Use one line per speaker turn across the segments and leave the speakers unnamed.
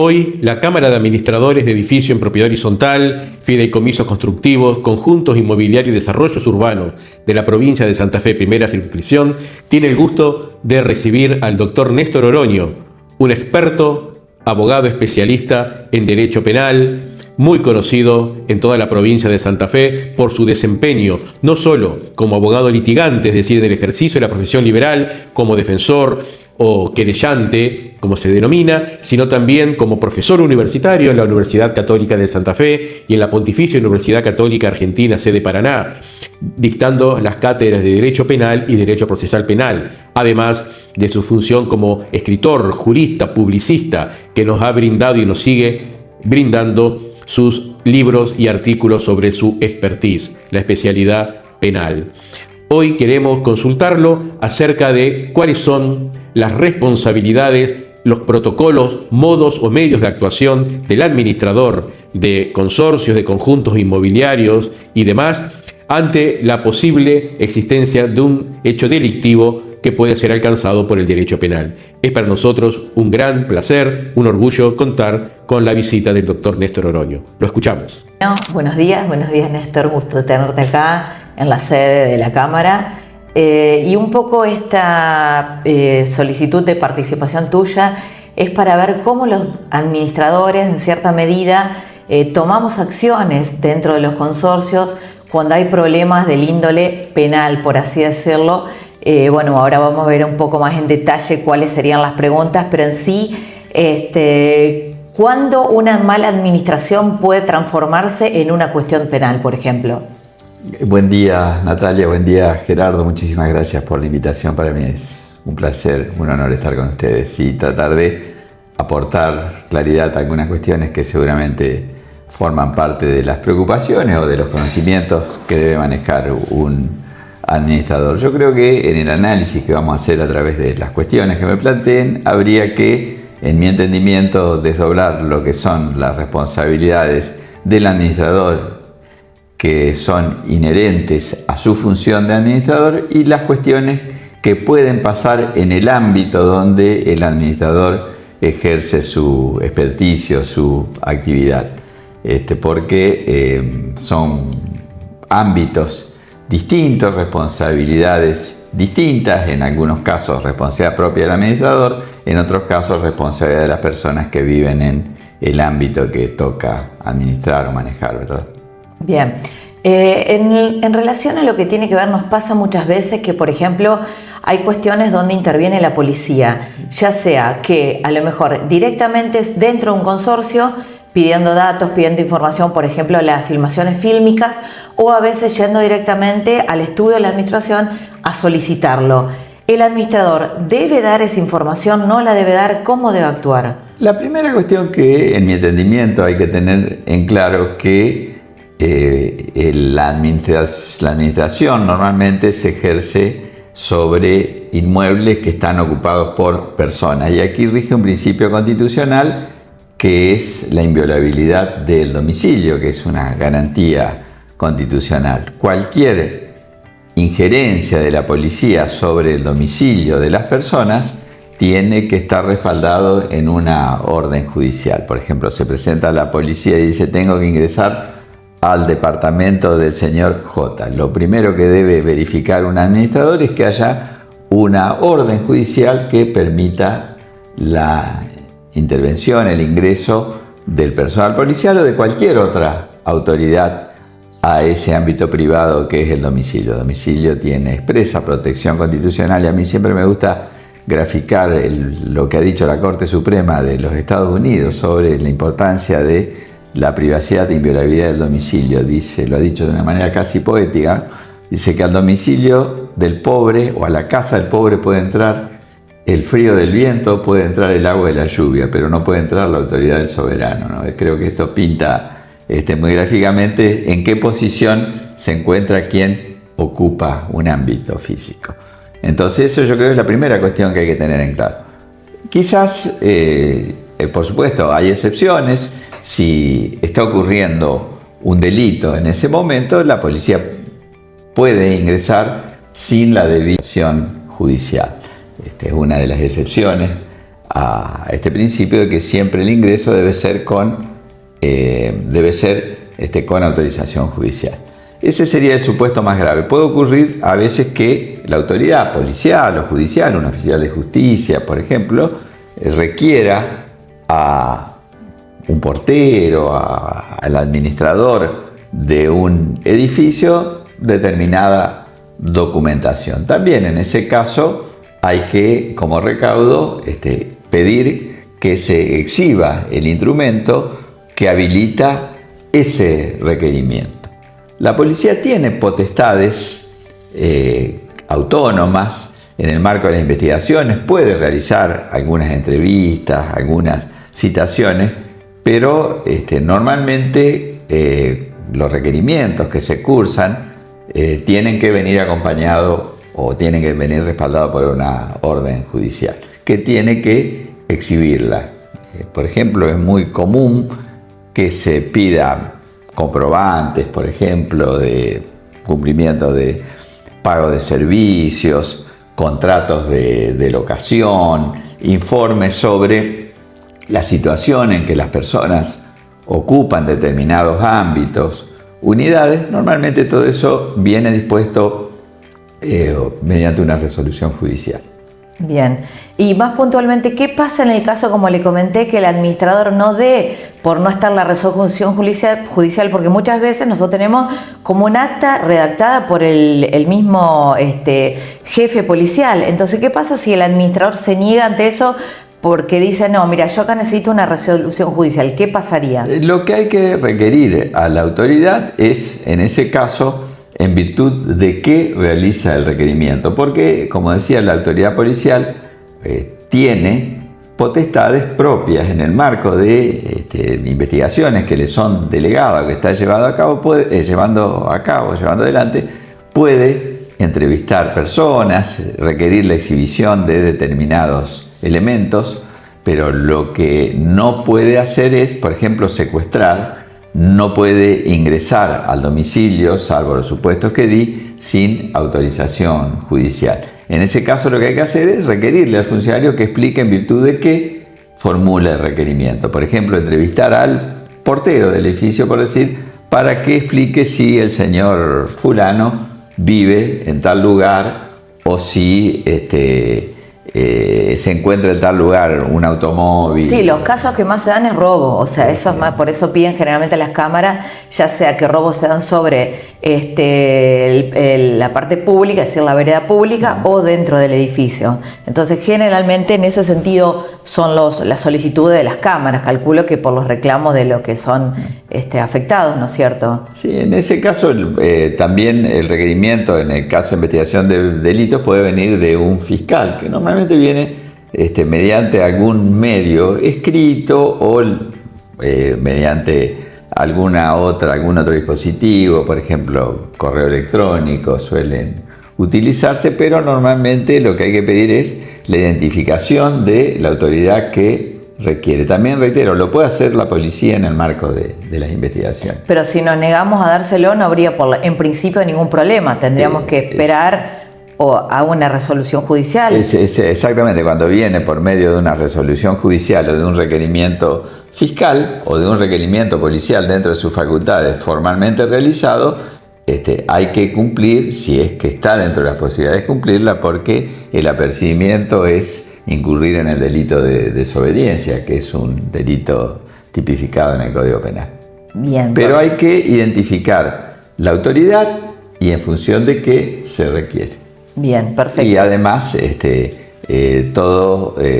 Hoy, la Cámara de Administradores de Edificio en Propiedad Horizontal, Fideicomisos Constructivos, Conjuntos Inmobiliarios y Desarrollos Urbanos de la provincia de Santa Fe, primera circunscripción, tiene el gusto de recibir al doctor Néstor Oroño, un experto, abogado especialista en Derecho Penal, muy conocido en toda la provincia de Santa Fe por su desempeño, no solo como abogado litigante, es decir, en el ejercicio de la profesión liberal, como defensor o querellante, como se denomina, sino también como profesor universitario en la Universidad Católica de Santa Fe y en la Pontificia Universidad Católica Argentina, sede Paraná, dictando las cátedras de Derecho Penal y Derecho Procesal Penal, además de su función como escritor, jurista, publicista, que nos ha brindado y nos sigue brindando sus libros y artículos sobre su expertise, la especialidad penal. Hoy queremos consultarlo acerca de cuáles son las responsabilidades, los protocolos, modos o medios de actuación del administrador de consorcios, de conjuntos inmobiliarios y demás ante la posible existencia de un hecho delictivo que puede ser alcanzado por el derecho penal. Es para nosotros un gran placer, un orgullo contar con la visita del doctor Néstor Oroño. Lo escuchamos.
Buenos días Néstor, gusto de tenerte acá en la sede de la Cámara. Y un poco esta solicitud de participación tuya es para ver cómo los administradores, en cierta medida, tomamos acciones dentro de los consorcios cuando hay problemas del índole penal, por así decirlo. Ahora vamos a ver un poco más en detalle cuáles serían las preguntas, pero en sí, ¿cuándo una mala administración puede transformarse en una cuestión penal, por ejemplo?
Buen día, Natalia, buen día, Gerardo. Muchísimas gracias por la invitación. Para mí es un placer, un honor estar con ustedes y tratar de aportar claridad a algunas cuestiones que seguramente forman parte de las preocupaciones o de los conocimientos que debe manejar un administrador. Yo creo que en el análisis que vamos a hacer a través de las cuestiones que me planteen, habría que, en mi entendimiento, desdoblar lo que son las responsabilidades del administrador que son inherentes a su función de administrador y las cuestiones que pueden pasar en el ámbito donde el administrador ejerce su experticio, su actividad, porque son ámbitos distintos, responsabilidades distintas, en algunos casos responsabilidad propia del administrador, en otros casos responsabilidad de las personas que viven en el ámbito que toca administrar o manejar, ¿verdad?
Bien, en relación a lo que tiene que ver, nos pasa muchas veces que, por ejemplo, hay cuestiones donde interviene la policía, ya sea que a lo mejor directamente dentro de un consorcio, pidiendo datos, pidiendo información, por ejemplo, las filmaciones fílmicas, o a veces yendo directamente al estudio de la administración a solicitarlo. ¿El administrador debe dar esa información? ¿No la debe dar? ¿Cómo debe actuar?
La primera cuestión que, en mi entendimiento, hay que tener en claro que la administración normalmente se ejerce sobre inmuebles que están ocupados por personas. Y aquí rige un principio constitucional que es la inviolabilidad del domicilio, que es una garantía constitucional. Cualquier injerencia de la policía sobre el domicilio de las personas tiene que estar respaldado en una orden judicial. Por ejemplo, se presenta la policía y dice: tengo que ingresar al departamento del señor J. Lo primero que debe verificar un administrador es que haya una orden judicial que permita la intervención, el ingreso del personal policial o de cualquier otra autoridad a ese ámbito privado que es el domicilio. El domicilio tiene expresa protección constitucional y a mí siempre me gusta graficar lo que ha dicho la Corte Suprema de los Estados Unidos sobre la importancia de la privacidad e inviolabilidad del domicilio. Dice, lo ha dicho de una manera casi poética, dice que al domicilio del pobre o a la casa del pobre puede entrar el frío del viento, puede entrar el agua de la lluvia, pero no puede entrar la autoridad del soberano, ¿no? Creo que esto pinta muy gráficamente en qué posición se encuentra quien ocupa un ámbito físico. Entonces eso yo creo que es la primera cuestión que hay que tener en claro. Quizás, por supuesto, hay excepciones. Si está ocurriendo un delito en ese momento, la policía puede ingresar sin la debida acción judicial. Esta es una de las excepciones a este principio de que siempre el ingreso debe ser con autorización judicial. Ese sería el supuesto más grave. Puede ocurrir a veces que la autoridad policial o judicial, un oficial de justicia, por ejemplo, requiera a un portero, al administrador de un edificio determinada documentación. También en ese caso hay que, como recaudo, pedir que se exhiba el instrumento que habilita ese requerimiento. La policía tiene potestades autónomas en el marco de las investigaciones, puede realizar algunas entrevistas, algunas citaciones, pero normalmente los requerimientos que se cursan tienen que venir acompañados o tienen que venir respaldados por una orden judicial que tiene que exhibirla. Por ejemplo, es muy común que se pida comprobantes, por ejemplo, de cumplimiento de pago de servicios, contratos de locación, informes sobre la situación en que las personas ocupan determinados ámbitos, unidades. Normalmente todo eso viene dispuesto mediante una resolución judicial.
Bien, y más puntualmente, ¿qué pasa en el caso, como le comenté, que el administrador no dé por no estar la resolución judicial? Porque muchas veces nosotros tenemos como un acta redactada por el mismo jefe policial. Entonces, ¿qué pasa si el administrador se niega ante eso porque dice, no, mira, yo acá necesito una resolución judicial? ¿Qué pasaría?
Lo que hay que requerir a la autoridad es, en ese caso, en virtud de qué realiza el requerimiento, porque, como decía, la autoridad policial tiene potestades propias en el marco de investigaciones que le son delegadas, que está llevando adelante, puede entrevistar personas, requerir la exhibición de determinados elementos, pero lo que no puede hacer es, por ejemplo, secuestrar. No puede ingresar al domicilio, salvo los supuestos que di, sin autorización judicial. En ese caso lo que hay que hacer es requerirle al funcionario que explique en virtud de qué formula el requerimiento. Por ejemplo, entrevistar al portero del edificio, por decir, para que explique si el señor fulano vive en tal lugar o si se encuentra en tal lugar un automóvil.
Sí, los casos que más se dan es robo, o sea, eso es más, por eso piden generalmente las cámaras, ya sea que robos se dan sobre la parte pública, es decir, la vereda pública, o dentro del edificio. Entonces, generalmente en ese sentido son las solicitudes de las cámaras, calculo que por los reclamos de lo que son afectados, ¿no es cierto?
Sí, en ese caso también el requerimiento, en el caso de investigación de delitos, puede venir de un fiscal, que normalmente viene mediante algún medio escrito o mediante algún otro dispositivo, por ejemplo, correo electrónico suelen utilizarse, pero normalmente lo que hay que pedir es la identificación de la autoridad que requiere. También reitero, lo puede hacer la policía en el marco de las investigaciones.
Pero si nos negamos a dárselo, no habría en principio ningún problema, tendríamos que esperar o a una resolución judicial.
Exactamente, cuando viene por medio de una resolución judicial o de un requerimiento fiscal o de un requerimiento policial dentro de sus facultades formalmente realizado, hay que cumplir, si es que está dentro de las posibilidades de cumplirla, porque el apercibimiento es incurrir en el delito de desobediencia, que es un delito tipificado en el Código Penal.
Bien.
Pero hay que identificar la autoridad y en función de qué se requiere.
Bien, perfecto.
Y además,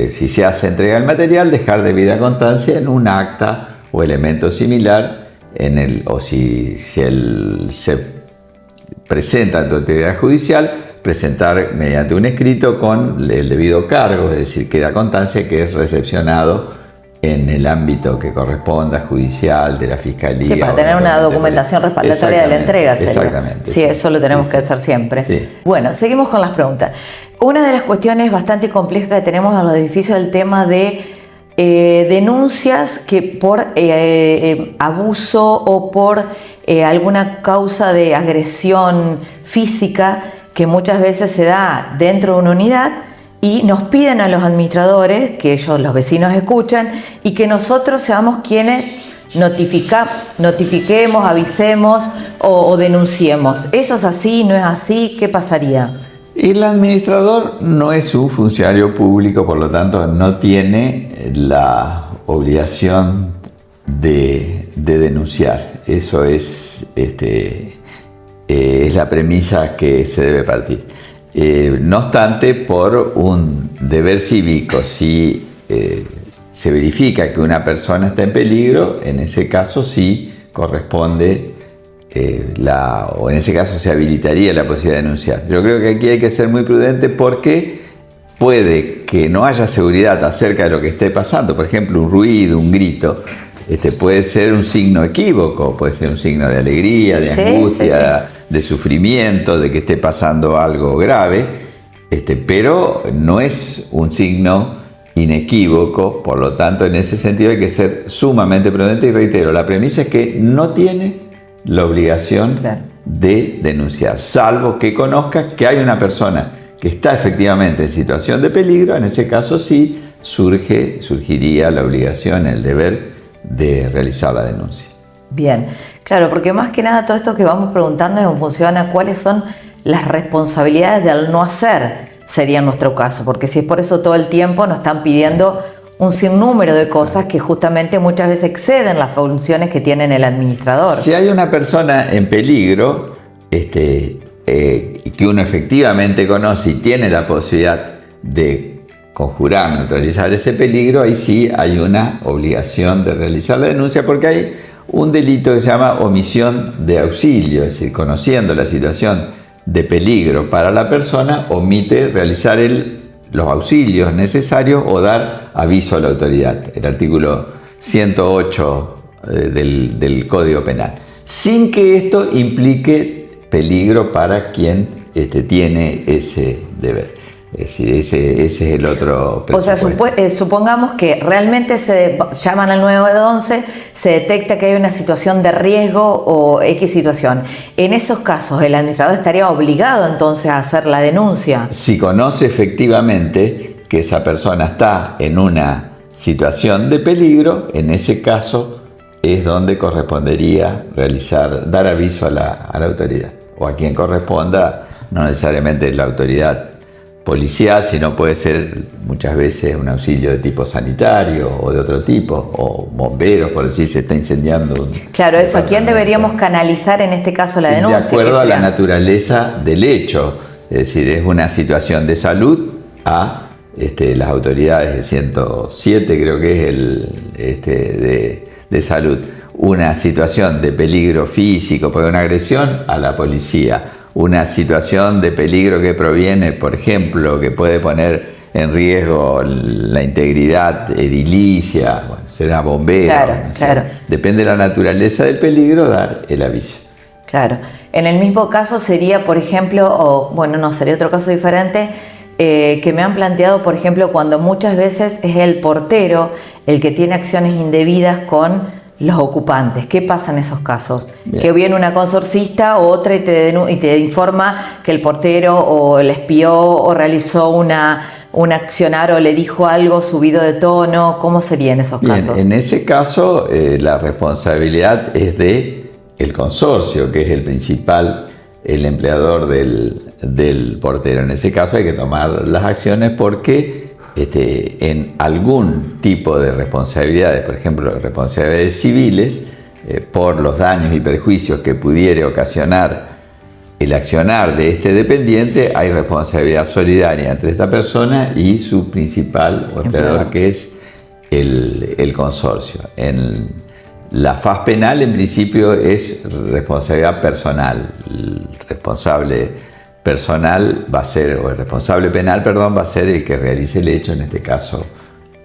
si se hace entrega del material, dejar debida constancia en un acta o elemento similar, o si se presenta ante autoridad judicial, presentar mediante un escrito con el debido cargo, es decir, queda constancia que es recepcionado en el ámbito que corresponda, judicial, de la fiscalía.
Sí, para tener una documentación respaldatoria de la entrega.
Exactamente.
Sí, eso lo tenemos que hacer siempre. Sí. Bueno, seguimos con las preguntas. Una de las cuestiones bastante complejas que tenemos en los edificios es el tema de denuncias que por abuso o por alguna causa de agresión física que muchas veces se da dentro de una unidad y nos piden a los administradores que ellos, los vecinos, escuchan y que nosotros seamos quienes notifiquemos, avisemos o denunciemos. ¿Eso es así? ¿No es así? ¿Qué pasaría?
El administrador no es un funcionario público, por lo tanto no tiene la obligación de denunciar. Eso es la premisa que se debe partir. No obstante, por un deber cívico, si se verifica que una persona está en peligro, en ese caso sí corresponde o en ese caso se habilitaría la posibilidad de denunciar. Yo creo que aquí hay que ser muy prudente porque puede que no haya seguridad acerca de lo que esté pasando. Por ejemplo, un ruido, un grito, puede ser un signo equívoco, puede ser un signo de alegría, de angustia, de sufrimiento, de que esté pasando algo grave, pero no es un signo inequívoco. Por lo tanto, en ese sentido hay que ser sumamente prudente y reitero, la premisa es que no tiene la obligación de denunciar, salvo que conozca que hay una persona que está efectivamente en situación de peligro. En ese caso sí surgiría la obligación, el deber de realizar la denuncia.
Bien, claro, porque más que nada todo esto que vamos preguntando es en función a cuáles son las responsabilidades del no hacer, sería en nuestro caso, porque si es por eso todo el tiempo nos están pidiendo un sinnúmero de cosas que justamente muchas veces exceden las funciones que tiene el administrador.
Si hay una persona en peligro, que uno efectivamente conoce y tiene la posibilidad de conjurar, neutralizar ese peligro, ahí sí hay una obligación de realizar la denuncia, porque hay un delito que se llama omisión de auxilio, es decir, conociendo la situación de peligro para la persona, omite realizar los auxilios necesarios o dar aviso a la autoridad. El artículo 108 del Código Penal. Sin que esto implique peligro para quien tiene ese deber. Es decir, ese es el otro presupuesto.
O sea, supongamos que realmente llaman al 911, se detecta que hay una situación de riesgo o X situación. En esos casos, ¿el administrador estaría obligado entonces a hacer la denuncia?
Si conoce efectivamente que esa persona está en una situación de peligro, en ese caso es donde correspondería dar aviso a la autoridad, o a quien corresponda, no necesariamente la autoridad policial, sino puede ser muchas veces un auxilio de tipo sanitario o de otro tipo, o bomberos, por decir, se está incendiando.
Claro, eso, ¿a quién deberíamos canalizar en este caso la denuncia?
De acuerdo a la naturaleza del hecho, es decir, es una situación de salud a las autoridades del 107, creo que es de salud. Una situación de peligro físico por una agresión a la policía. Una situación de peligro que proviene, por ejemplo, que puede poner en riesgo la integridad edilicia, bueno, será bombero.
Claro,
¿no?
Claro.
Depende de la naturaleza del peligro, dar el aviso.
Claro. En el mismo caso sería, por ejemplo, sería otro caso diferente, que me han planteado, por ejemplo, cuando muchas veces es el portero el que tiene acciones indebidas con los ocupantes. ¿Qué pasa en esos casos? Bien. Que viene una consorcista o otra y te informa que el portero o le espió o realizó un accionar o le dijo algo subido de tono. ¿Cómo sería en esos casos?
En ese caso, la responsabilidad es del consorcio, que es el empleador del portero. En ese caso hay que tomar las acciones porque en algún tipo de responsabilidades, por ejemplo, responsabilidades civiles, por los daños y perjuicios que pudiera ocasionar el accionar de este dependiente, hay responsabilidad solidaria entre esta persona y su principal o empleador, que es el consorcio. En la faz penal, en principio, es responsabilidad personal. El responsable personal va a ser, o el responsable penal, va a ser el que realice el hecho, en este caso,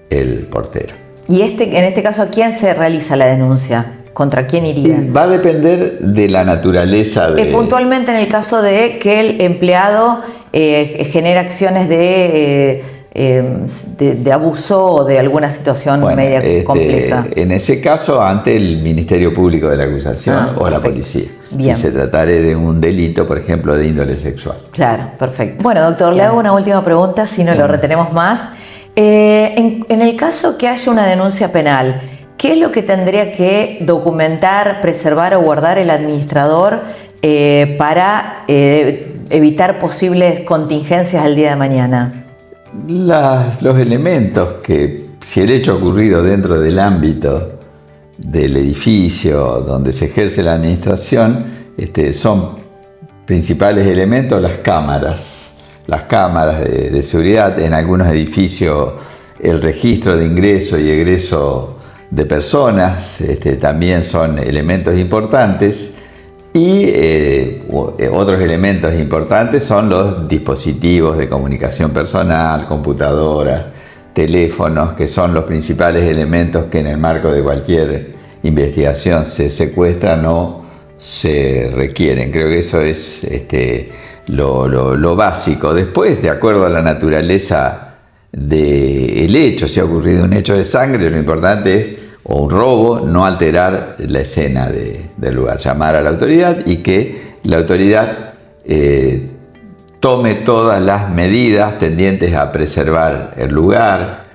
el portero.
¿Y en este caso a quién se realiza la denuncia? ¿Contra quién iría?
Va a depender de la naturaleza de...
puntualmente en el caso de que el empleado genera acciones de de abuso o de alguna situación media compleja.
En ese caso, ante el Ministerio Público de la acusación o la policía.
Bien.
Si se tratara de un delito, por ejemplo, de índole sexual.
Claro, perfecto. Bueno, doctor, le hago una última pregunta, si no lo retenemos más. En el caso que haya una denuncia penal, ¿qué es lo que tendría que documentar, preservar o guardar el administrador para evitar posibles contingencias al día de mañana?
Los elementos que, si el hecho ha ocurrido dentro del ámbito del edificio donde se ejerce la administración, son principales elementos las cámaras de seguridad. En algunos edificios el registro de ingreso y egreso de personas también son elementos importantes. Y otros elementos importantes son los dispositivos de comunicación personal, computadoras, teléfonos, que son los principales elementos que en el marco de cualquier investigación se secuestran o se requieren. Creo que eso es lo básico. Después, de acuerdo a la naturaleza del hecho, si ha ocurrido un hecho de sangre, lo importante es, o un robo, no alterar la escena del lugar, llamar a la autoridad y que la autoridad tome todas las medidas tendientes a preservar el lugar,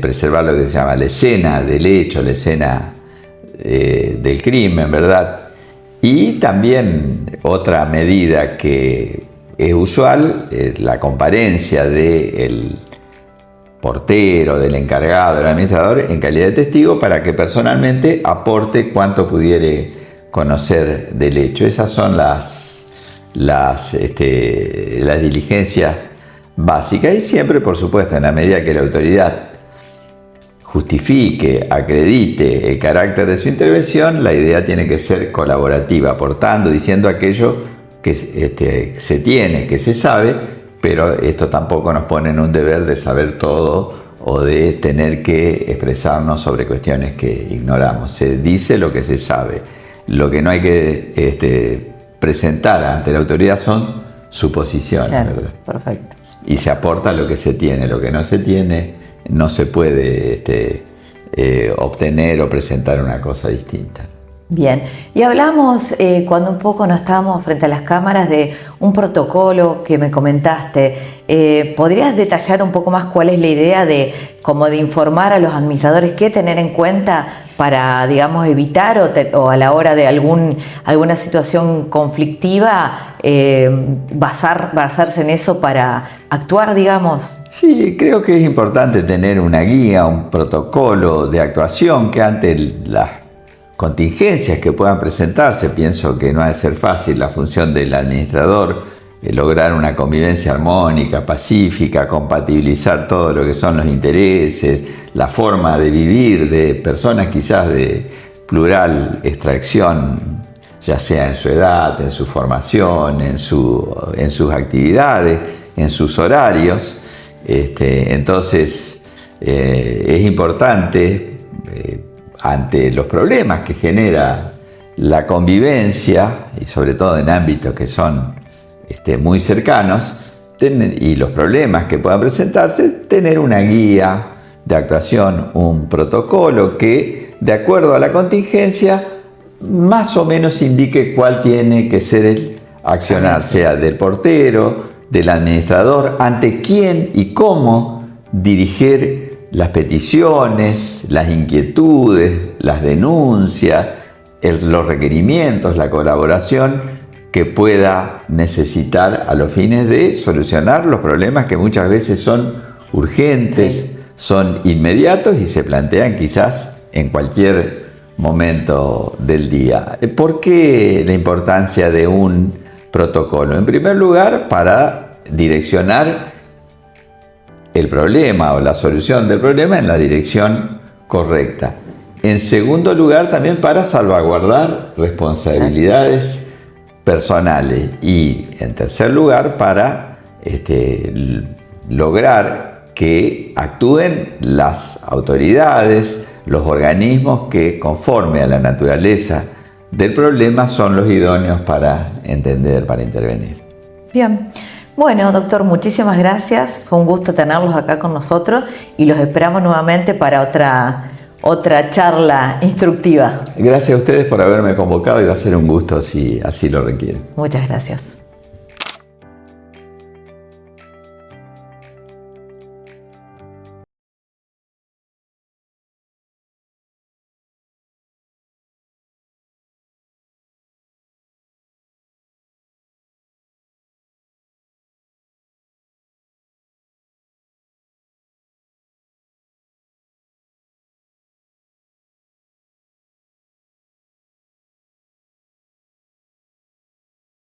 preservar lo que se llama la escena del hecho, la escena del crimen, ¿verdad? Y también otra medida que es usual es la comparencia del portero, del encargado, del administrador en calidad de testigo para que personalmente aporte cuanto pudiere conocer del hecho. Esas son las diligencias básicas y siempre, por supuesto, en la medida que la autoridad justifique, acredite el carácter de su intervención, la idea tiene que ser colaborativa, aportando, diciendo aquello que se tiene, que se sabe, pero esto tampoco nos pone en un deber de saber todo o de tener que expresarnos sobre cuestiones que ignoramos. Se dice lo que se sabe. Lo que no hay que presentar ante la autoridad son suposiciones,
claro,
¿verdad?
Perfecto.
Y se aporta lo que se tiene. Lo que no se tiene no se puede obtener o presentar una cosa distinta.
Bien, y hablamos cuando un poco no estábamos frente a las cámaras de un protocolo que me comentaste. ¿Podrías detallar un poco más cuál es la idea de informar a los administradores qué tener en cuenta para, digamos, evitar o a la hora de alguna situación conflictiva basarse en eso para actuar, digamos?
Sí, creo que es importante tener una guía, un protocolo de actuación que ante las contingencias que puedan presentarse, pienso que no ha de ser fácil la función del administrador, lograr una convivencia armónica, pacífica, compatibilizar todo lo que son los intereses, la forma de vivir de personas quizás de plural extracción, ya sea en su edad, en su formación, en sus actividades, en sus horarios. Entonces es importante ante los problemas que genera la convivencia, y sobre todo en ámbitos que son muy cercanos, y los problemas que puedan presentarse, tener una guía de actuación, un protocolo que, de acuerdo a la contingencia, más o menos indique cuál tiene que ser el accionar, sea del portero, del administrador, ante quién y cómo dirigir las peticiones, las inquietudes, las denuncias, los requerimientos, la colaboración que pueda necesitar a los fines de solucionar los problemas que muchas veces son urgentes, sí, son inmediatos y se plantean quizás en cualquier momento del día. ¿Por qué la importancia de un protocolo? En primer lugar, para direccionar el problema o la solución del problema en la dirección correcta. En segundo lugar, también para salvaguardar responsabilidades personales. Y en tercer lugar, para lograr que actúen las autoridades, los organismos que, conforme a la naturaleza del problema, son los idóneos para entender, para intervenir.
Bien. Bueno, doctor, muchísimas gracias. Fue un gusto tenerlos acá con nosotros y los esperamos nuevamente para otra charla instructiva.
Gracias a ustedes por haberme convocado y va a ser un gusto si así lo requieren.
Muchas gracias.